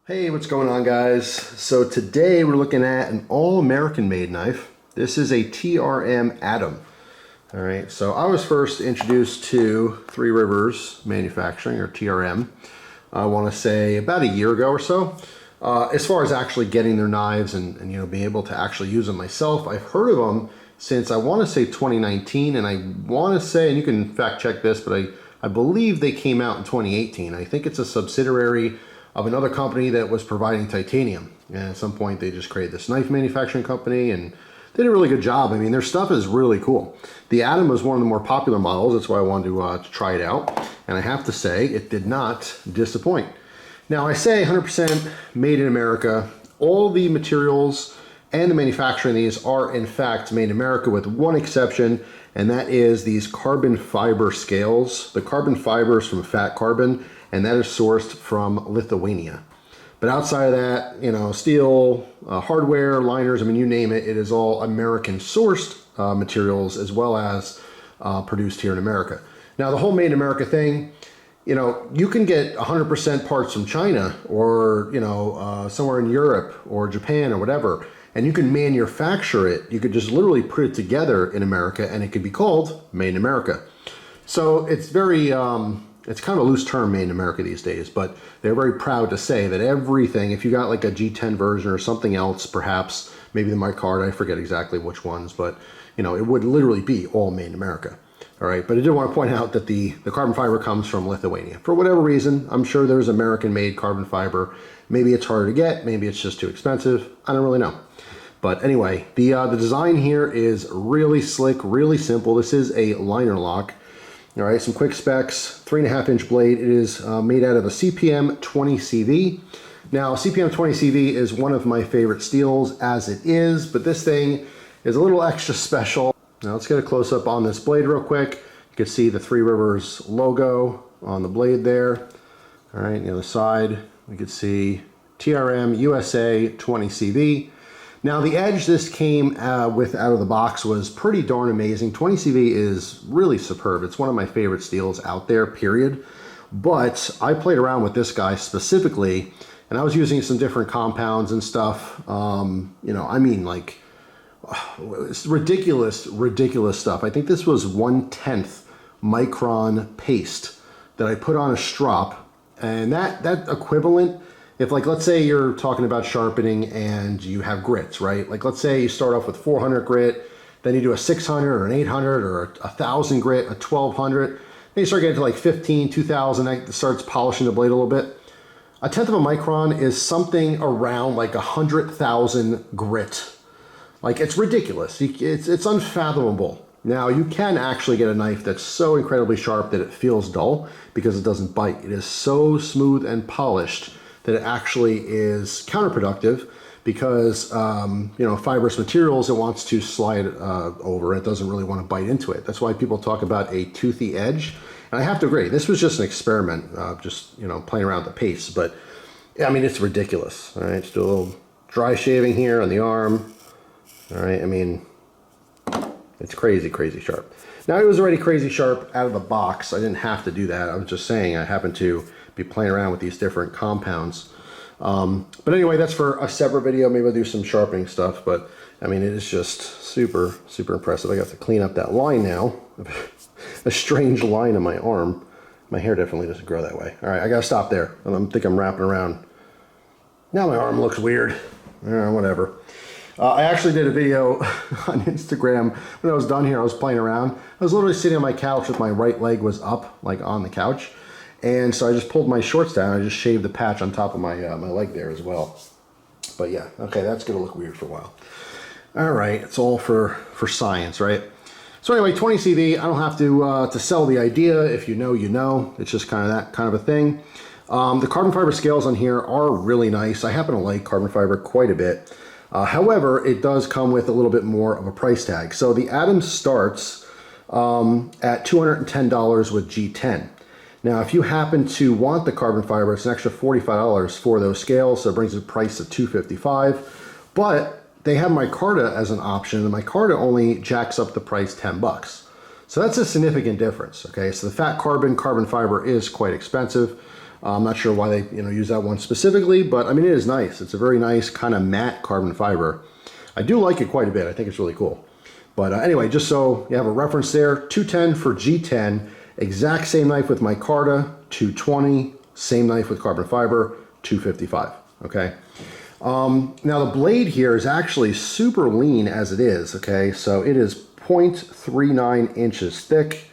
Hey, what's going on, guys? So today we're looking at an all-American made knife. This is a TRM Atom. All right, so I was first introduced to Three Rivers Manufacturing, or TRM, I want to say about a year ago or so. As far as actually getting their knives and being able to actually use them myself, I've heard of them since I want to say 2019, and I want to say, and you can fact check this, but I believe they came out in 2018. I think it's a subsidiary of another company that was providing titanium. And at some point they just created this knife manufacturing company and they did a really good job. I mean, their stuff is really cool. The Atom was one of the more popular models. That's why I wanted to try it out. And I have to say, it did not disappoint. Now, I say 100% made in America. All the materials and the manufacturing of these are in fact made in America, with one exception, and that is these carbon fiber scales. The carbon fiber is from fat carbon, and that is sourced from Lithuania. But outside of that, steel, hardware, liners, I mean, you name it, it is all American sourced materials, as well as produced here in America. Now, the whole made in America thing, you can get 100% parts from China or, somewhere in Europe or Japan or whatever, and you can manufacture it. You could just literally put it together in America and it could be called made in America. So it's very, it's kind of a loose term, made in America these days, but they're very proud to say that everything, if you got like a G10 version or something else, perhaps, maybe the mic-card, I forget exactly which ones, but it would literally be all made in America. All right, but I did want to point out that the carbon fiber comes from Lithuania. For whatever reason, I'm sure there's American-made carbon fiber. Maybe it's harder to get, maybe it's just too expensive. I don't really know. But anyway, the design here is really slick, really simple. This is a liner lock. All right, some quick specs, 3.5-inch blade. It is made out of a CPM 20CV. Now, CPM 20CV is one of my favorite steels as it is, but this thing is a little extra special. Now, let's get a close-up on this blade real quick. You can see the Three Rivers logo on the blade there. All right, the other side, we can see TRM USA 20CV. Now, the edge this came with out of the box was pretty darn amazing. 20CV is really superb. It's one of my favorite steels out there, period. But I played around with this guy specifically, and I was using some different compounds and stuff. I mean, like, it's ridiculous stuff. I think this was 1/10 micron paste that I put on a strop, and that equivalent, if, like, let's say you're talking about sharpening and you have grits, right? Like, let's say you start off with 400 grit, then you do a 600 or an 800 or a 1,000 grit, a 1,200. Then you start getting to like 15, 2,000, that starts polishing the blade a little bit. 1/10 of a micron is something around like 100,000 grit. Like, it's ridiculous. It's unfathomable. Now, you can actually get a knife that's so incredibly sharp that it feels dull because it doesn't bite. It is so smooth and polished that it actually is counterproductive because, fibrous materials, it wants to slide over. It doesn't really want to bite into it. That's why people talk about a toothy edge. And I have to agree, this was just an experiment, playing around with the paste. But, I mean, it's ridiculous. All right, just do a little dry shaving here on the arm. All right, I mean, it's crazy, crazy sharp. Now, it was already crazy sharp out of the box. I didn't have to do that. I was just saying I happened to be playing around with these different compounds. But anyway, that's for a separate video. Maybe I'll do some sharpening stuff, but I mean, it is just super, super impressive. I got to clean up that line now. A strange line on my arm. My hair definitely doesn't grow that way. All right, I gotta stop there. I think I'm wrapping around. Now my arm looks weird. Whatever. I actually did a video on Instagram when I was done here. I was playing around. I was literally sitting on my couch with my right leg was up, like on the couch. And so I just pulled my shorts down. I just shaved the patch on top of my my leg there as well. But yeah, okay, that's gonna look weird for a while. All right, it's all for science, right? So anyway, 20CV. I don't have to sell the idea. If you know, you know. It's just kind of that kind of a thing. The carbon fiber scales on here are really nice. I happen to like carbon fiber quite a bit. However, it does come with a little bit more of a price tag. So the Atom starts at $210 with G10. Now, if you happen to want the carbon fiber, it's an extra $45 for those scales, so it brings the price to $255. But they have micarta as an option, and micarta only jacks up the price 10 bucks. So that's a significant difference, okay? So the fat carbon fiber is quite expensive. I'm not sure why they use that one specifically, but I mean, it is nice. It's a very nice kind of matte carbon fiber. I do like it quite a bit. I think it's really cool. But anyway, just so you have a reference there, 210 for G10, exact same knife with micarta, 220, same knife with carbon fiber, 255, okay? Now the blade here is actually super lean as it is, okay? So it is 0.39 inches thick,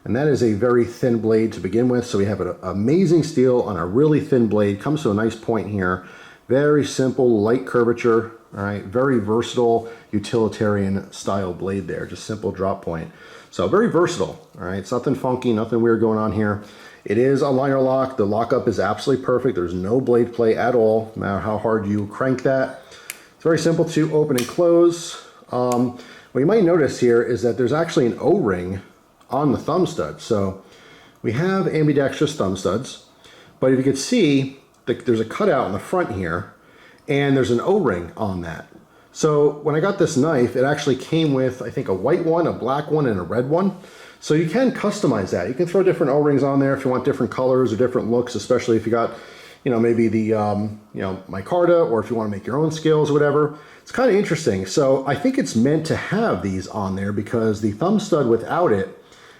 and that is a very thin blade to begin with. So we have an amazing steel on a really thin blade, comes to a nice point here. Very simple, light curvature, all right? Very versatile, utilitarian style blade there, just simple drop point. So very versatile, all right? It's nothing funky, nothing weird going on here. It is a liner lock. The lockup is absolutely perfect. There's no blade play at all, no matter how hard you crank that. It's very simple to open and close. What you might notice here is that there's actually an O-ring on the thumb stud. So we have ambidextrous thumb studs, but if you can see, there's a cutout in the front here, and there's an O-ring on that. So when I got this knife, it actually came with, I think, a white one, a black one, and a red one. So you can customize that. You can throw different O-rings on there if you want different colors or different looks, especially if you got, maybe the, micarta, or if you want to make your own scales or whatever. It's kind of interesting. So I think it's meant to have these on there because the thumb stud without it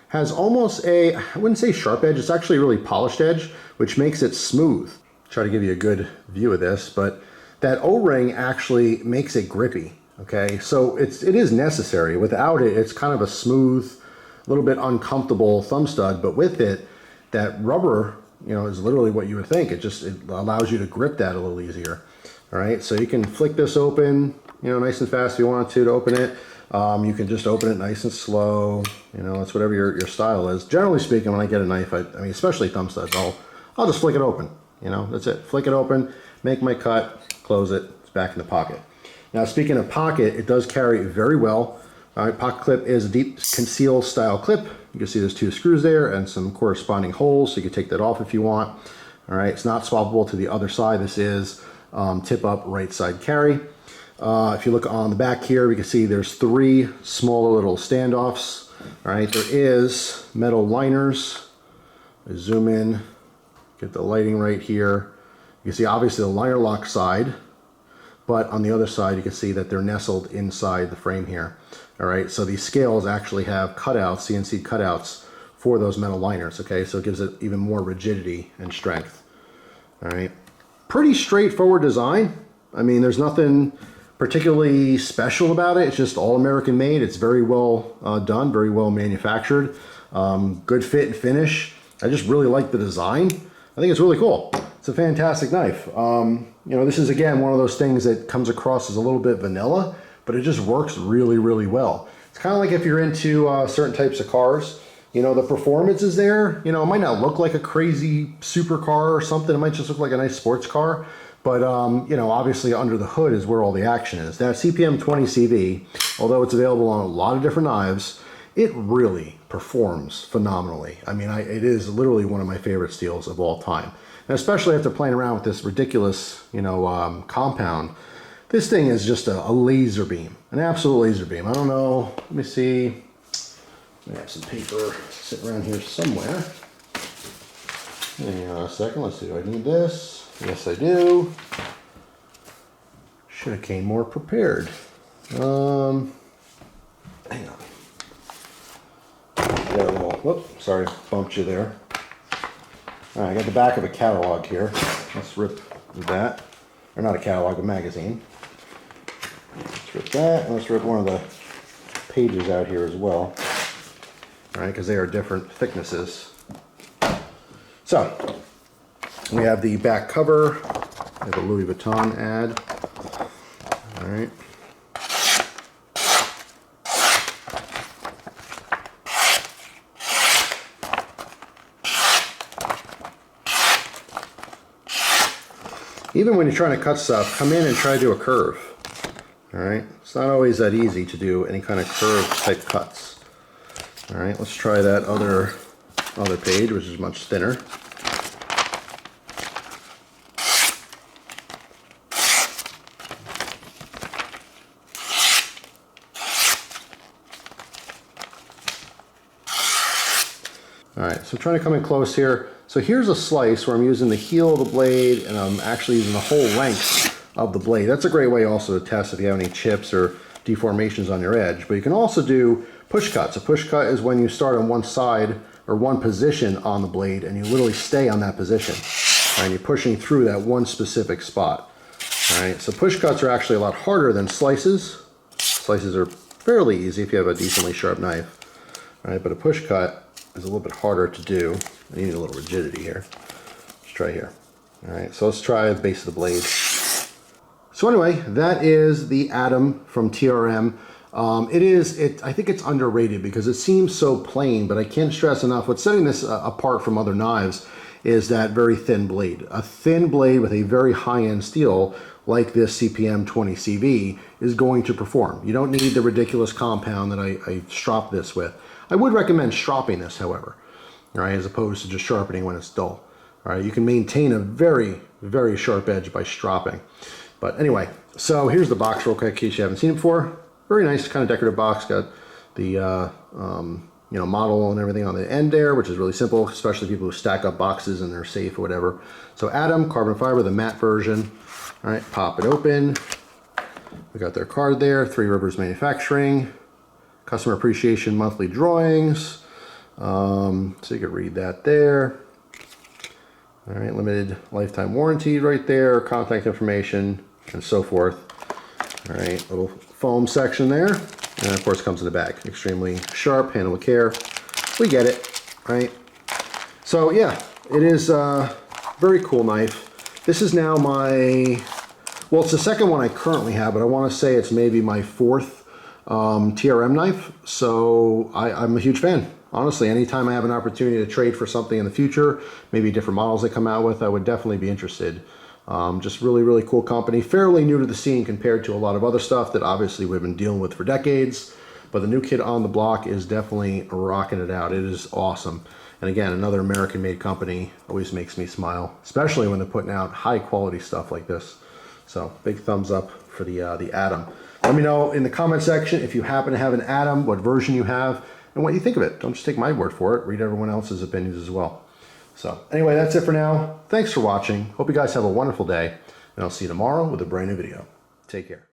has almost I wouldn't say sharp edge, it's actually a really polished edge, which makes it smooth. Try to give you a good view of this, but that O-ring actually makes it grippy, okay? So it is necessary. Without it, it's kind of a smooth, a little bit uncomfortable thumb stud, but with it, that rubber, is literally what you would think. It allows you to grip that a little easier, all right? So you can flick this open, nice and fast if you want to open it. You can just open it nice and slow, it's whatever your style is. Generally speaking, when I get a knife, I mean, especially thumb studs, I'll just flick it open, that's it. Flick it open, make my cut, close it, it's back in the pocket. Now, speaking of pocket, it does carry very well. All right, pocket clip is a deep conceal style clip. You can see there's 2 screws there and some corresponding holes, so you can take that off if you want. All right, it's not swappable to the other side. This is tip up right side carry. If you look on the back here, we can see there's 3 smaller little standoffs. All right, there is metal liners. I zoom in, get the lighting right here. You can see obviously the liner lock side, but on the other side you can see that they're nestled inside the frame here. All right, so these scales actually have cutouts, CNC cutouts for those metal liners, okay? So it gives it even more rigidity and strength. All right, pretty straightforward design. I mean, there's nothing particularly special about it. It's just all American made. It's very well done, very well manufactured. Good fit and finish. I just really like the design. I think it's really cool. It's a fantastic knife. This is, again, one of those things that comes across as a little bit vanilla, but it just works really, really well. It's kind of like if you're into certain types of cars, the performance is there. It might not look like a crazy supercar or something. It might just look like a nice sports car. But, obviously under the hood is where all the action is. That CPM 20CV, although it's available on a lot of different knives, it really performs phenomenally. I mean, it is literally one of my favorite steels of all time. And especially after playing around with this ridiculous, compound, this thing is just a laser beam, an absolute laser beam. I don't know, let me see. I have some paper sitting around here somewhere. Hang on a second, let's see, do I need this? Yes, I do. Should have came more prepared. Hang on. Got a little, whoop, sorry, bumped you there. All right, I got the back of a catalog here. Let's rip that. Or not a catalog, a magazine. Let's rip that, and let's rip one of the pages out here as well. All right, because they are different thicknesses. So, we have the back cover. We have a Louis Vuitton ad. All right. Even when you're trying to cut stuff, come in and try to do a curve. All right, it's not always that easy to do any kind of curve type cuts. All right, let's try that other page, which is much thinner. All right, so I'm trying to come in close here. So here's a slice where I'm using the heel of the blade and I'm actually using the whole length of the blade. That's a great way also to test if you have any chips or deformations on your edge. But you can also do push cuts. A push cut is when you start on one side or one position on the blade and you literally stay on that position. And you're pushing through that one specific spot. All right, so push cuts are actually a lot harder than slices. Slices are fairly easy if you have a decently sharp knife. All right, but a push cut is a little bit harder to do. I need a little rigidity here. Let's try here. All right, so let's try the base of the blade. So anyway, that is the Atom from TRM. I think it's underrated because it seems so plain, but I can't stress enough, what's setting this apart from other knives is that very thin blade. A thin blade with a very high-end steel like this CPM 20CV is going to perform. You don't need the ridiculous compound that I strop this with. I would recommend stropping this, however, right, as opposed to just sharpening when it's dull. All right, you can maintain a very, very sharp edge by stropping. But anyway, so here's the box real quick in case you haven't seen it before. Very nice, kind of decorative box. Got the model and everything on the end there, which is really simple, especially people who stack up boxes in their safe or whatever. So Atom, carbon fiber, the matte version. All right, pop it open. We got their card there, Three Rivers Manufacturing, customer appreciation monthly drawings. So you can read that there. All right, limited lifetime warranty right there, contact information, and so forth. All right, little foam section there. And of course comes in the bag. Extremely sharp, handled with care. We get it, right? So yeah, it is a very cool knife. This is now my, well, it's the second one I currently have, but I want to say it's maybe my fourth TRM knife. So I'm a huge fan. Honestly, anytime I have an opportunity to trade for something in the future, maybe different models they come out with, I would definitely be interested. Just really, really cool company. Fairly new to the scene compared to a lot of other stuff that obviously we've been dealing with for decades. But the new kid on the block is definitely rocking it out. It is awesome. And again, another American-made company always makes me smile, especially when they're putting out high-quality stuff like this. So big thumbs up for the Atom. Let me know in the comment section if you happen to have an Atom, what version you have, and what you think of it. Don't just take my word for it. Read everyone else's opinions as well. So anyway, that's it for now. Thanks for watching. Hope you guys have a wonderful day, and I'll see you tomorrow with a brand new video. Take care.